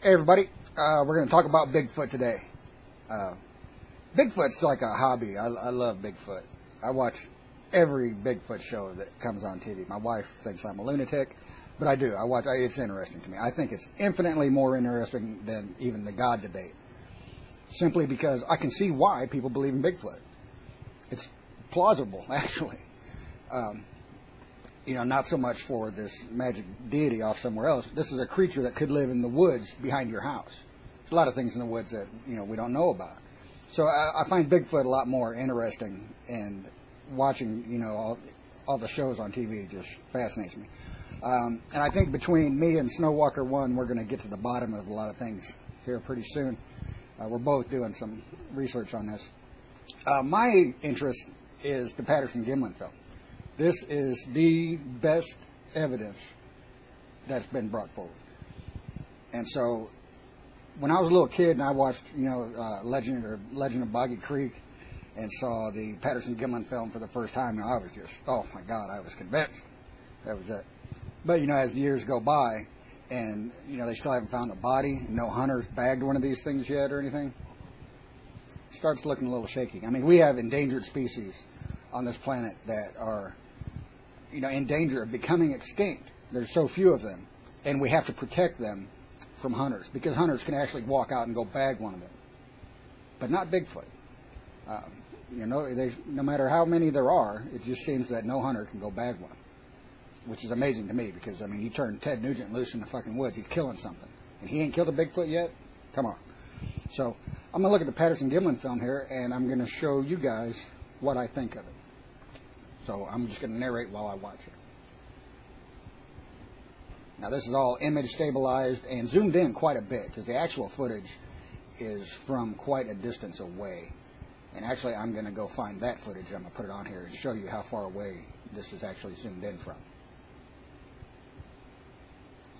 Hey everybody, we're going to talk about Bigfoot today. Bigfoot's like a hobby. I love Bigfoot. I watch every Bigfoot show that comes on TV. My wife thinks I'm a lunatic, but I do. It's interesting to me. I think it's infinitely more interesting than even the God debate, simply because I can see why people believe in Bigfoot. It's plausible, actually. Not so much for this magic deity off somewhere else. This is a creature that could live in the woods behind your house. There's a lot of things in the woods that, we don't know about. So I find Bigfoot a lot more interesting, and watching, all the shows on TV just fascinates me. And I think between me and Snowwalker 1, we're going to get to the bottom of a lot of things here pretty soon. We're both doing some research on this. My interest is the Patterson-Gimlin film. This is the best evidence that's been brought forward. And so, when I was a little kid and I watched, Legend of Boggy Creek and saw the Patterson-Gimlin film for the first time, I was just, oh my God, I was convinced. That was it. But, as the years go by and, they still haven't found a body, no hunters bagged one of these things yet or anything, it starts looking a little shaky. I mean, we have endangered species on this planet that are in danger of becoming extinct. There's so few of them, and we have to protect them from hunters, because hunters can actually walk out and go bag one of them, but not Bigfoot. No matter how many there are, it just seems that no hunter can go bag one, which is amazing to me, because, you turn Ted Nugent loose in the fucking woods, he's killing something, and he ain't killed a Bigfoot yet? Come on. So, I'm going to look at the Patterson-Gimlin film here, and I'm going to show you guys what I think of it. So I'm just going to narrate while I watch it. Now this is all image stabilized and zoomed in quite a bit, because the actual footage is from quite a distance away. And actually I'm going to go find that footage. I'm going to put it on here and show you how far away this is actually zoomed in from.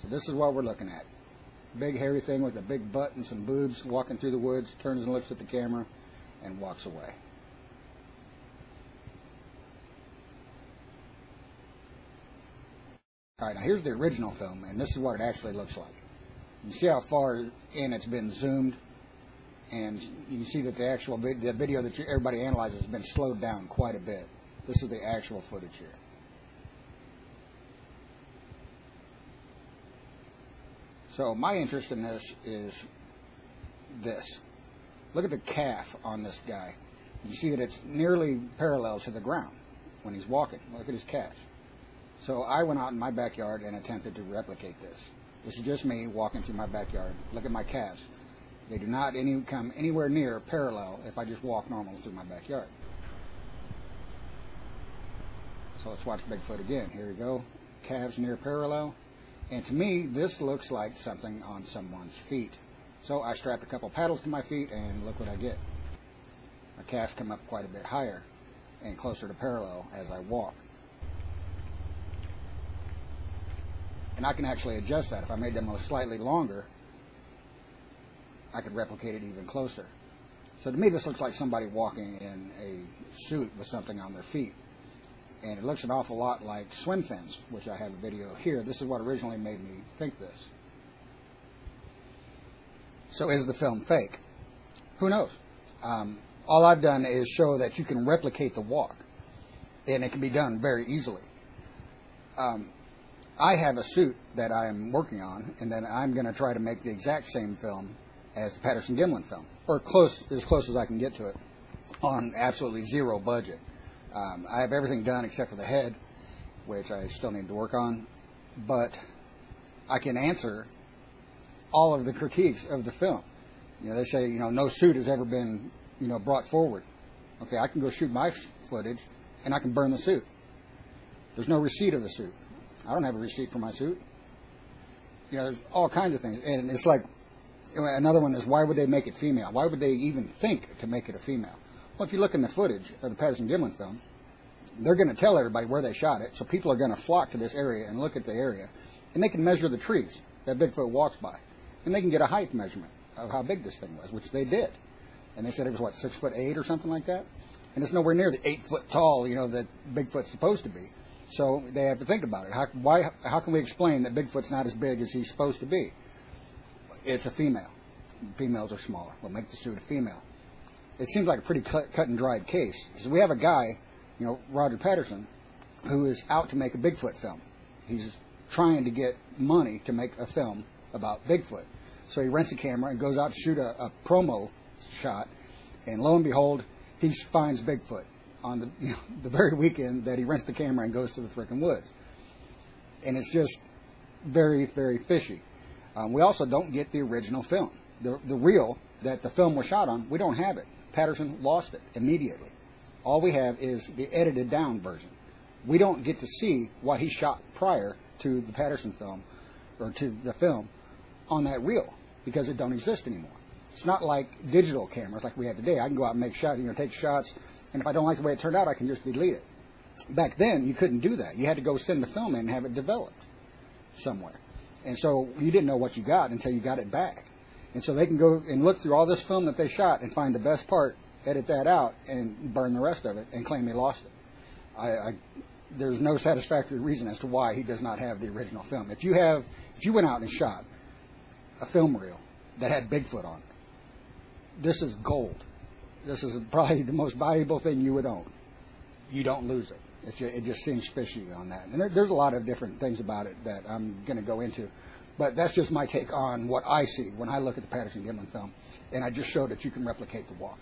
So this is what we're looking at. Big hairy thing with a big butt and some boobs walking through the woods, turns and looks at the camera and walks away. Alright, now here's the original film, and this is what it actually looks like. You see how far in it's been zoomed, and you can see that the actual the video that everybody analyzes has been slowed down quite a bit. This is the actual footage here. So my interest in this is this. Look at the calf on this guy. You see that it's nearly parallel to the ground when he's walking. Look at his calf. So I went out in my backyard and attempted to replicate this. This is just me walking through my backyard. Look at my calves. They do not come anywhere near parallel if I just walk normal through my backyard. So let's watch Bigfoot again. Here we go. Calves near parallel. And to me, this looks like something on someone's feet. So I strapped a couple paddles to my feet, and look what I get. My calves come up quite a bit higher and closer to parallel as I walk. And I can actually adjust that. If I made them slightly longer, I could replicate it even closer. So to me, this looks like somebody walking in a suit with something on their feet. And it looks an awful lot like swim fins, which I have a video here. This is what originally made me think this. So is the film fake? Who knows? All I've done is show that you can replicate the walk, and it can be done very easily. I have a suit that I am working on, and then I'm going to try to make the exact same film as the Patterson-Gimlin film, or as close as I can get to it, on absolutely zero budget. I have everything done except for the head, which I still need to work on, but I can answer all of the critiques of the film. They say, no suit has ever been, brought forward. Okay, I can go shoot my footage, and I can burn the suit. There's no receipt of the suit. I don't have a receipt for my suit. There's all kinds of things. And it's like, another one is, why would they make it female? Why would they even think to make it a female? Well, if you look in the footage of the Patterson-Gimlin film, they're going to tell everybody where they shot it, so people are going to flock to this area and look at the area, and they can measure the trees that Bigfoot walks by, and they can get a height measurement of how big this thing was, which they did. And they said it was, 6'8" or something like that? And it's nowhere near the 8 foot tall, that Bigfoot's supposed to be. So they have to think about it. How can we explain that Bigfoot's not as big as he's supposed to be? it's a female. Females are smaller. We'll make the suit a female. It seems like a pretty cut and dried case. Because we have a guy, Roger Patterson, who is out to make a Bigfoot film. He's trying to get money to make a film about Bigfoot. So he rents a camera and goes out to shoot a promo shot, and lo and behold, he finds Bigfoot on the very weekend that he rents the camera and goes to the frickin' woods. And it's just very, very fishy. We also don't get the original film. The reel that the film was shot on, we don't have it. Patterson lost it immediately. All we have is the edited down version. We don't get to see what he shot prior to the Patterson film, or to the film, on that reel, because it don't exist anymore. It's not like digital cameras like we have today. I can go out and make shots, take shots, and if I don't like the way it turned out, I can just delete it. Back then, you couldn't do that. You had to go send the film in and have it developed somewhere. And so you didn't know what you got until you got it back. And so they can go and look through all this film that they shot and find the best part, edit that out, and burn the rest of it and claim they lost it. There's no satisfactory reason as to why he does not have the original film. If you went out and shot a film reel that had Bigfoot on it, this is gold. This is probably the most valuable thing you would own. You don't lose it. It just seems fishy on that. And there's a lot of different things about it that I'm going to go into. But that's just my take on what I see when I look at the Patterson-Gimlin film. And I just showed that you can replicate the walk.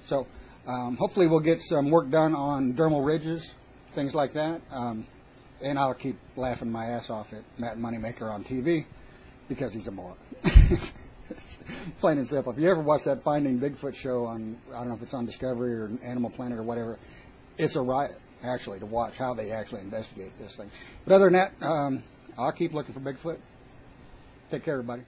So hopefully we'll get some work done on dermal ridges, things like that. And I'll keep laughing my ass off at Matt Moneymaker on TV because he's a moron. Plain and simple. If you ever watch that Finding Bigfoot show on, I don't know if it's on Discovery or Animal Planet or whatever, it's a riot, actually, to watch how they actually investigate this thing. But other than that, I'll keep looking for Bigfoot. Take care, everybody.